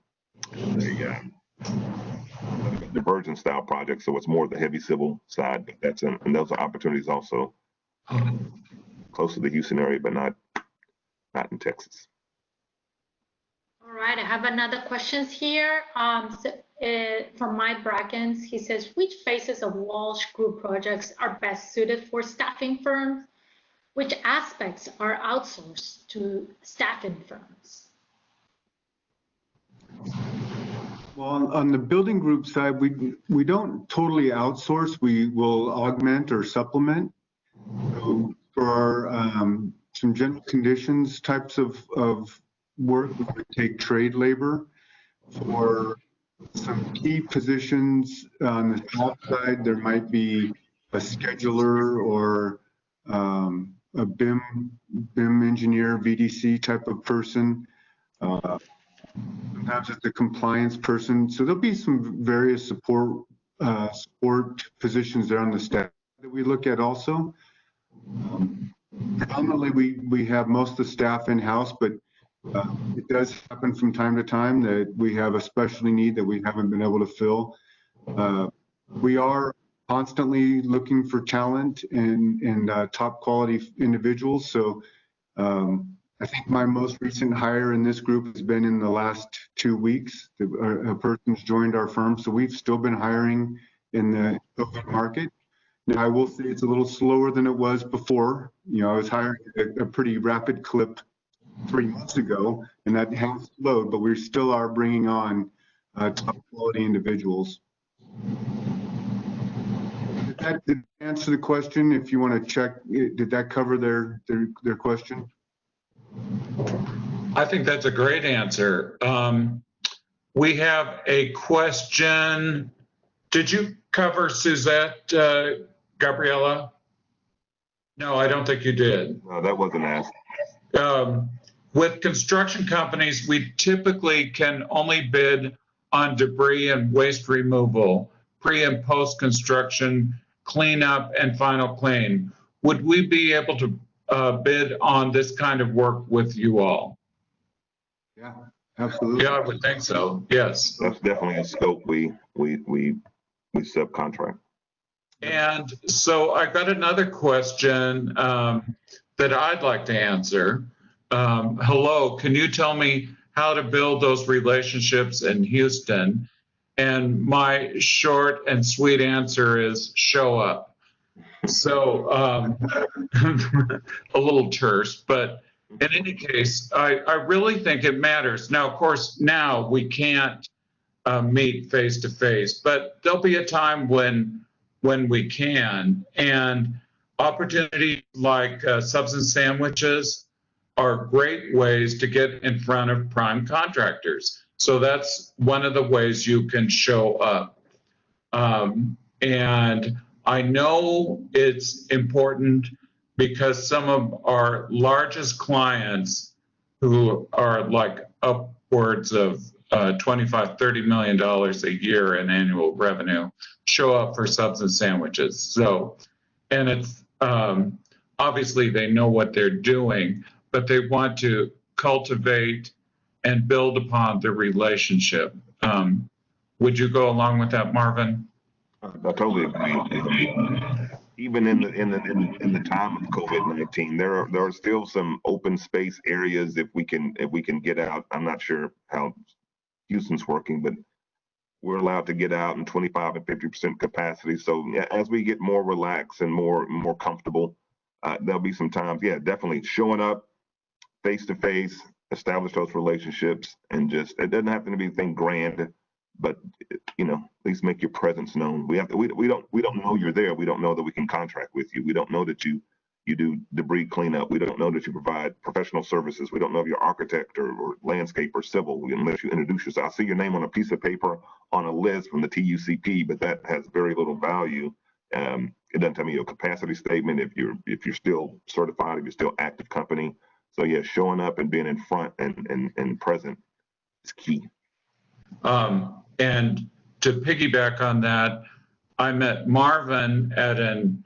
diversion style project, so it's more of the heavy civil side. But and those are opportunities also close to the Houston area, but not in Texas. All right, I have another questions here from Mike Brackens. He says, which phases of Walsh Group projects are best suited for staffing firms? Which aspects are outsourced to staffing firms? Well, on the building group side, we don't totally outsource. We will augment or supplement. So for our some general conditions types of work, we would take trade labor. For some key positions on the top side, there might be a scheduler or a BIM engineer, VDC type of person. Sometimes it's the compliance person. So there'll be some various support positions there on the staff that we look at also. Predominantly, we have most of the staff in-house, but it does happen from time to time that we have a specialty need that we haven't been able to fill. We are constantly looking for talent and top quality individuals. So I think my most recent hire in this group has been in the last 2 weeks. A person's joined our firm, so we've still been hiring in the COVID market. Now, I will say it's a little slower than it was before. You know, I was hiring at a pretty rapid clip 3 months ago, and that has slowed, but we still are bringing on top quality individuals. Did that answer the question? If you want to check, did that cover their question? I think that's a great answer. We have a question. Did you cover Suzette, Gabriella? No, I don't think you did. No, that wasn't asked. With construction companies, we typically can only bid on debris and waste removal, pre and post construction cleanup and final clean. Would we be able to bid on this kind of work with you all? Yeah, absolutely. Yeah, I would think so. Yes. That's definitely a scope we subcontract. And so I got another question that I'd like to answer. Hello, can you tell me how to build those relationships in Houston? And my short and sweet answer is show up. So a little terse, but in any case, I really think it matters. Now, of course, now we can't meet face to face, but there'll be a time when we can. And opportunities like subs and sandwiches are great ways to get in front of prime contractors. So that's one of the ways you can show up. And I know it's important because some of our largest clients who are like upwards of $25–30 million a year in annual revenue show up for subs and sandwiches. So, and it's obviously they know what they're doing, but they want to cultivate and build upon the relationship. Would you go along with that, Marvin? I totally agree. Even in the time of COVID-19, there are still some open space areas if we can get out. I'm not sure how Houston's working, but we're allowed to get out in 25 and 50% capacity. So yeah, as we get more relaxed and more comfortable, there'll be some times, yeah, definitely showing up face to face, establish those relationships, and just, it doesn't have to be anything grand, but you know, at least make your presence known. We don't know you're there. We don't know that we can contract with you. We don't know that you do debris cleanup. We don't know that you provide professional services. We don't know if you're architect or landscape or civil unless you introduce yourself. I see your name on a piece of paper on a list from the TUCP, but that has very little value. It doesn't tell me your capacity statement, if you're still certified, if you're still active company. So yeah, showing up and being in front and present is key. And to piggyback on that, I met Marvin at an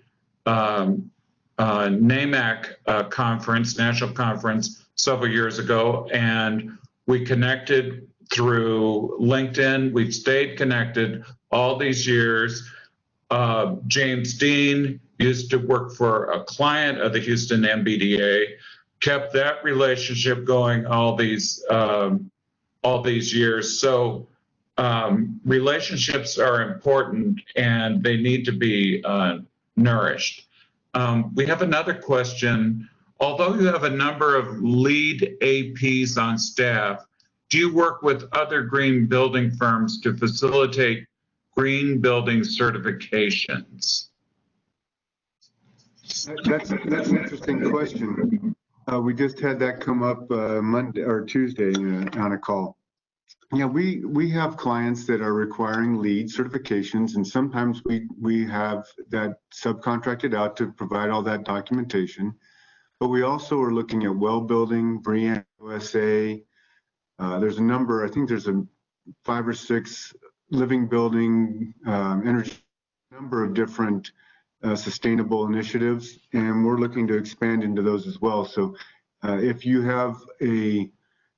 NAMAC conference, national conference, several years ago, and we connected through LinkedIn. We've stayed connected all these years. James Dean used to work for a client of the Houston MBDA, kept that relationship going all these years. So relationships are important and they need to be nourished. We have another question. Although you have a number of lead APs on staff, do you work with other green building firms to facilitate green building certifications? That's an interesting question. We just had that come up Monday or Tuesday on a call. Yeah, we have clients that are requiring LEED certifications, and sometimes we have that subcontracted out to provide all that documentation. But we also are looking at well building, BREEAM USA. There's a number, I think there's 5 or 6 living building, energy, number of different sustainable initiatives, and we're looking to expand into those as well. So if you have an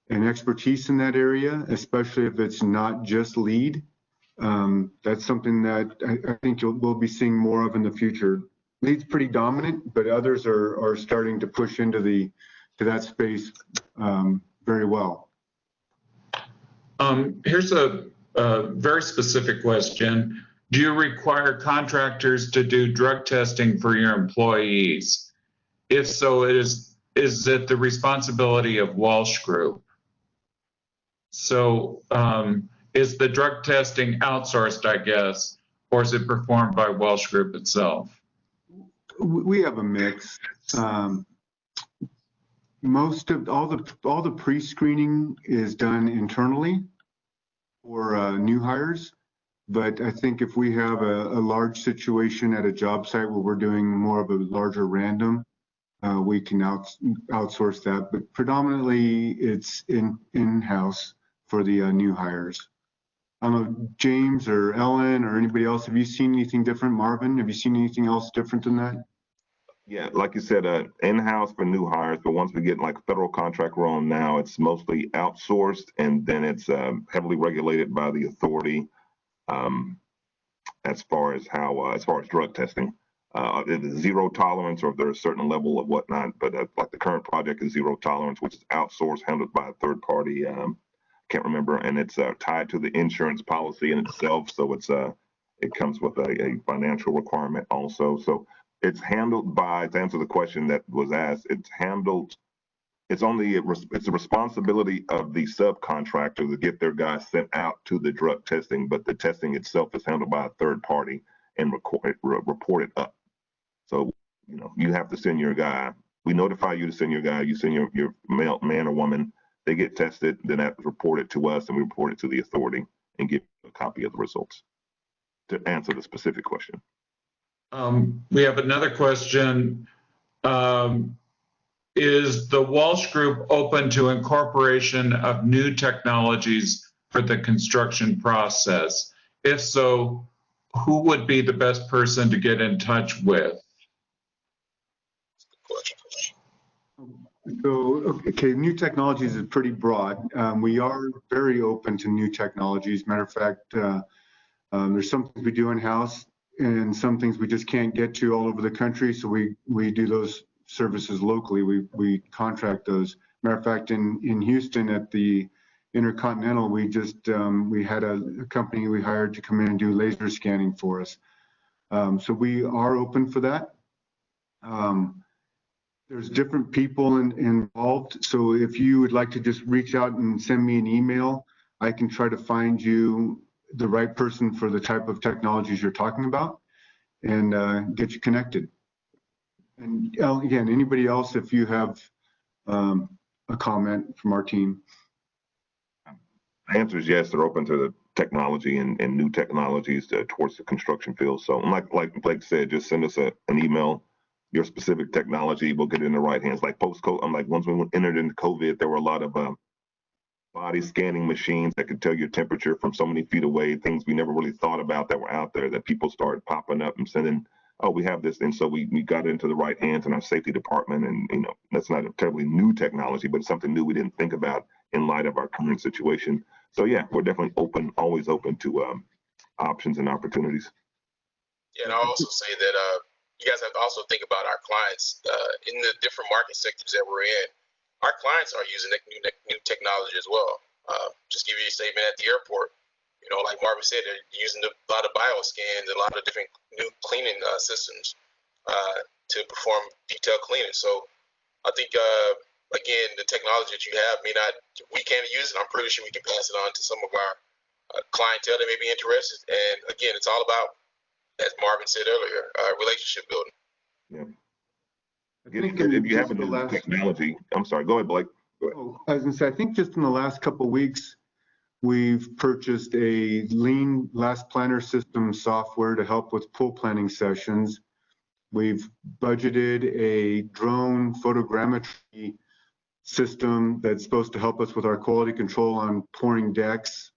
expertise in that area, especially if it's not just lead, that's something that I think we'll be seeing more of in the future. Lead's pretty dominant, but others are starting to push into that space very well. Here's a very specific question. Do you require contractors to do drug testing for your employees? If so, is it the responsibility of Walsh Group? So is the drug testing outsourced, I guess, or is it performed by Walsh Group itself? We have a mix. Most of all the pre-screening is done internally for new hires. But I think if we have a large situation at a job site where we're doing more of a larger random, we can outsource that. But predominantly it's in-house for the new hires. I don't know, James or Ellen or anybody else, have you seen anything different? Marvin, have you seen anything else different than that? Yeah, like you said, in-house for new hires, but once we get like a federal contract we're on now, it's mostly outsourced, and then it's heavily regulated by the authority as far as drug testing. It is zero tolerance, or if there's a certain level of whatnot, but like the current project is zero tolerance, which is outsourced, handled by a third party. Can't remember, and it's tied to the insurance policy in itself, so it comes with a financial requirement also. So it's handled by, to answer the question that was asked, it's the responsibility of the subcontractor to get their guys sent out to the drug testing, but the testing itself is handled by a third party and reported up. So, you have to send your guy. We notify you to send your guy. You send your man or woman. They get tested, then that's reported to us, and we report it to the authority and give a copy of the results. To answer the specific question. We have another question. Is the Walsh Group open to incorporation of new technologies for the construction process? If so, who would be the best person to get in touch with? So, okay, new technologies is pretty broad. We are very open to new technologies. Matter of fact, there's some things we do in-house and some things we just can't get to all over the country. So we do those services locally. We contract those. Matter of fact, in Houston at the Intercontinental, we had a company we hired to come in and do laser scanning for us. So we are open for that. There's different people involved. So if you would like to just reach out and send me an email, I can try to find you the right person for the type of technologies you're talking about and get you connected. And again, anybody else, if you have a comment from our team. The answer is yes, they're open to the technology and new technologies towards the construction field. So like Blake said, just send us an email, your specific technology, we'll get it in the right hands. Like post-COVID, once we entered into COVID, there were a lot of body scanning machines that could tell your temperature from so many feet away, things we never really thought about that were out there that people started popping up and sending, oh, we have this. And so we got it into the right hands in our safety department. And, that's not a terribly new technology, but it's something new we didn't think about in light of our current situation. So yeah, we're definitely open, always open to options and opportunities. Yeah, and I'll also say that you guys have to also think about our clients in the different market sectors that we're in. Our clients are using new technology as well. Just give you a statement at the airport. Like Marvin said, they're using a lot of bioscans and a lot of different new cleaning systems to perform detailed cleaning. So I think, again, the technology that you have we can't use it. I'm pretty sure we can pass it on to some of our clientele that may be interested. And again, it's all about, as Marvin said earlier, relationship building. Yeah. Again, if you have a new technology, I'm sorry, go ahead, Blake. Go ahead. Oh, I was going to say, I think just in the last couple of weeks, we've purchased a lean last planner system software to help with pool planning sessions. We've budgeted a drone photogrammetry system that's supposed to help us with our quality control on pouring decks.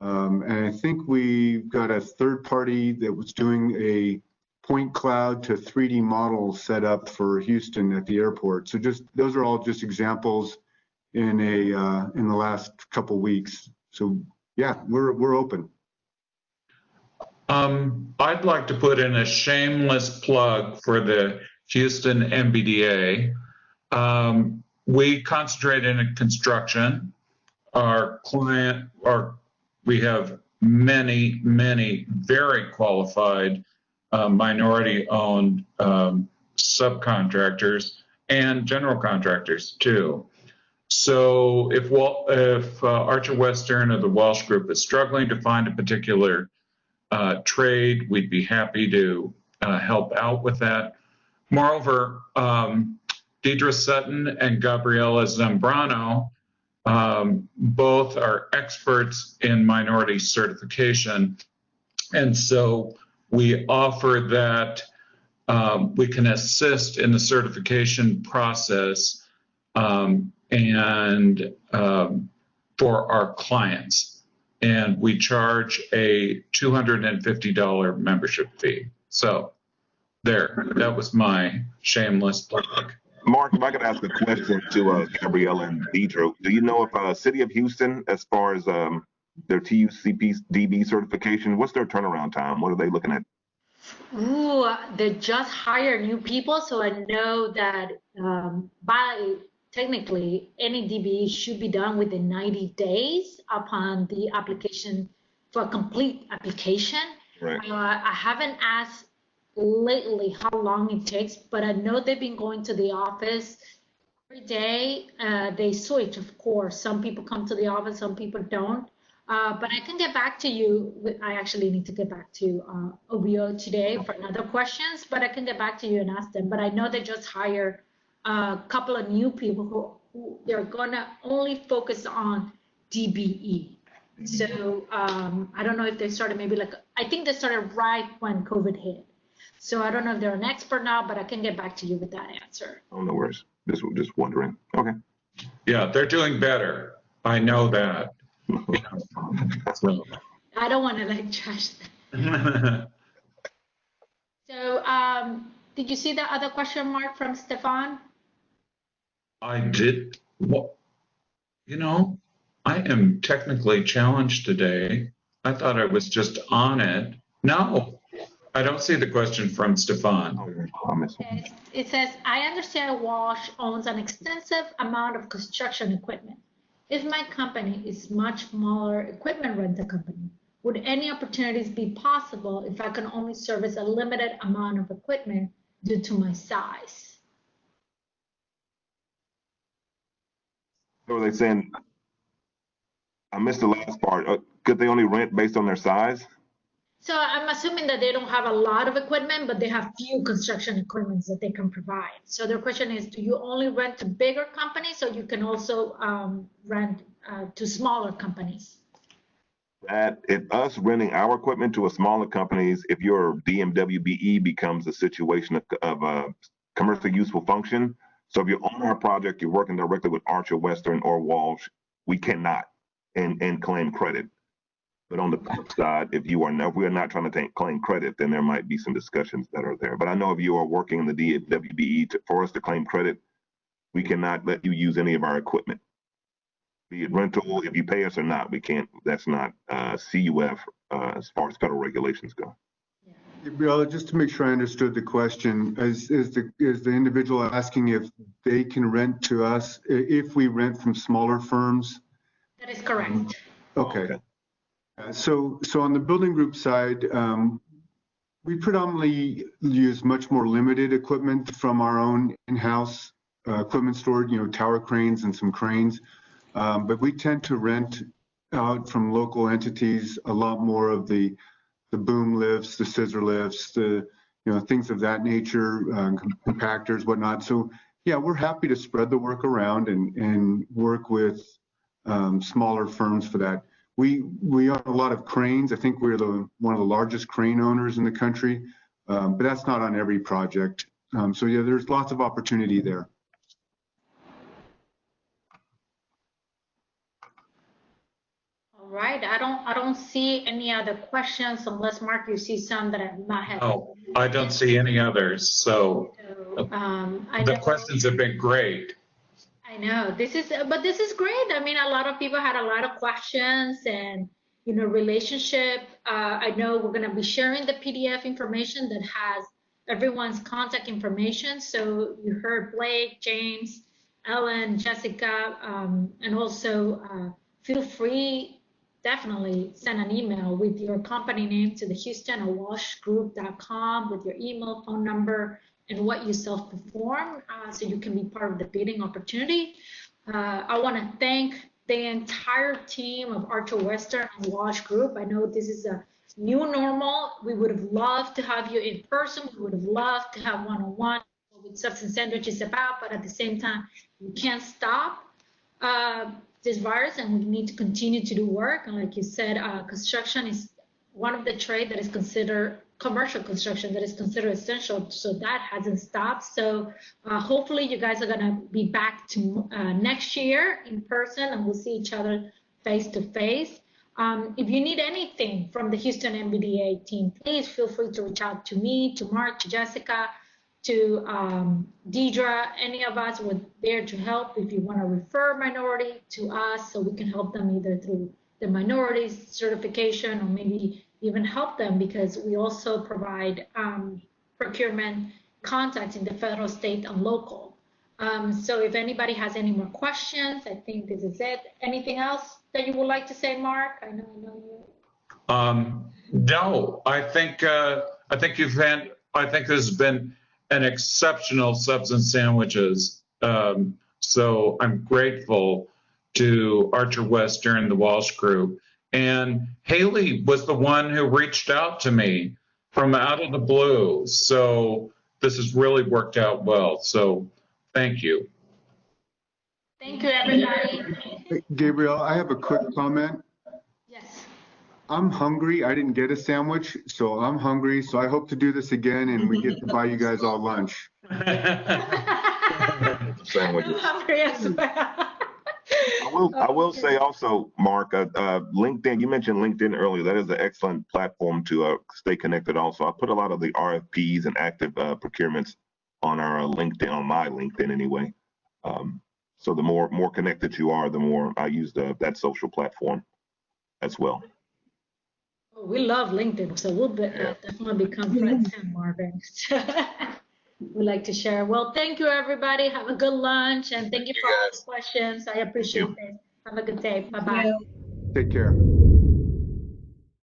And I think we've got a third party that was doing a point cloud to 3D models set up for Houston at the airport. So just those are all just examples in the last couple weeks. So yeah, we're open. I'd like to put in a shameless plug for the Houston MBDA. We concentrate in construction. We have many very qualified minority-owned subcontractors and general contractors too. So if Archer Western or the Walsh Group is struggling to find a particular trade, we'd be happy to help out with that. Moreover, Deidre Sutton and Gabriela Zambrano both are experts in minority certification. And so we offer that we can assist in the certification process and for our clients. And we charge a $250 membership fee. So that was my shameless plug. Mark, if I could ask a question to Gabrielle and Deidre, do you know if City of Houston, as far as their TUCP-DB certification, what's their turnaround time? What are they looking at? Ooh, they just hire new people, so I know that technically any DB should be done within 90 days upon the application for a complete application. Right. I haven't asked lately how long it takes, but I know they've been going to the office every day. They switch, of course. Some people come to the office, some people don't. But I can get back to you. I actually need to get back to OBO today for another questions, but I can get back to you and ask them. But I know they just hired a couple of new people who they're gonna only focus on DBE. So I don't know if they started maybe I think they started right when COVID hit. So I don't know if they're an expert now, but I can get back to you with that answer. Oh, no worries. Just wondering. Okay. Yeah, they're doing better. I know that. So. I don't want to trash them. So did you see the other question mark from Stefan? I did. Well, I am technically challenged today. I thought I was just on it. No, I don't see the question from Stefan. It says, I understand Walsh owns an extensive amount of construction equipment. If my company is much smaller equipment rental company, would any opportunities be possible if I can only service a limited amount of equipment due to my size? So are they saying, I missed the last part. Could they only rent based on their size? So I'm assuming that they don't have a lot of equipment, but they have few construction equipments that they can provide. So their question is, do you only rent to bigger companies, or you can also rent to smaller companies? That if us renting our equipment to a smaller companies, if your DMWBE becomes a situation of a commercially useful function. So if you're on our project, you're working directly with Archer, Western, or Walsh, we cannot and claim credit. But on the flip side, if we are not trying to claim credit, then there might be some discussions that are there. But I know if you are working in the DWBE for us to claim credit, we cannot let you use any of our equipment. Be it rental, if you pay us or not, we can't. That's not CUF as far as federal regulations go. Gabriela, just to make sure I understood the question, is the individual asking if they can rent to us if we rent from smaller firms? That is correct. Okay. So on the building group side, we predominantly use much more limited equipment from our own in-house equipment stored, tower cranes and some cranes. But we tend to rent out from local entities a lot more of the boom lifts, the scissor lifts, the things of that nature, compactors, whatnot. So yeah, we're happy to spread the work around and work with smaller firms for that. We own a lot of cranes. I think we're one of the largest crane owners in the country, but that's not on every project. So yeah, there's lots of opportunity there. All right. I don't see any other questions unless Mark, you see some that I might have. Oh, I don't see any others. So the questions have been great. I know this is great. I mean, a lot of people had a lot of questions and, you know, relationship. I know we're going to be sharing the PDF information that has everyone's contact information. So you heard Blake, James, Ellen, Jessica, and also feel free, definitely send an email with your company name to the Houston or WalshGroup.com with your email, phone number, and what you self-perform, so you can be part of the bidding opportunity. I want to thank the entire team of Archer Western and Walsh Group. I know this is a new normal. We would have loved to have you in person. We would have loved to have one-on-one with Substance Sandwich is about, but at the same time, we can't stop this virus, and we need to continue to do work. And like you said, construction is one of the trade that is considered commercial construction that is considered essential, so that hasn't stopped. So hopefully you guys are gonna be back to next year in person, and we'll see each other face to face. If you need anything from the Houston MBDA team, please feel free to reach out to me, to Mark, to Jessica, to Deidre. Any of us were there to help. If you want to refer minority to us, so we can help them either through the minorities certification or maybe even help them, because we also provide procurement contacts in the federal, state, and local. So if anybody has any more questions, I think this is it. Anything else that you would like to say, Mark? I know you. No, I think this has been an exceptional Substance Sandwiches. So I'm grateful to Archer Western, the Walsh Group. And Haley was the one who reached out to me from out of the blue. So this has really worked out well. So thank you. Thank you, everybody. Gabriel, I have a quick comment. Yes. I'm hungry. I didn't get a sandwich, so I'm hungry. So I hope to do this again and we get to buy you guys all lunch. Sandwiches. I'm hungry as well. I will say also, Mark, LinkedIn, you mentioned LinkedIn earlier. That is an excellent platform to stay connected also. I put a lot of the RFPs and active procurements on our LinkedIn, on my LinkedIn anyway. So the more connected you are, the more I use that social platform as well. We love LinkedIn, so we'll definitely become friends soon, Marvin. We like to share. Well, thank you, everybody. Have a good lunch, and thank you for all the questions. I appreciate it. Have a good day. Bye-bye. Take care.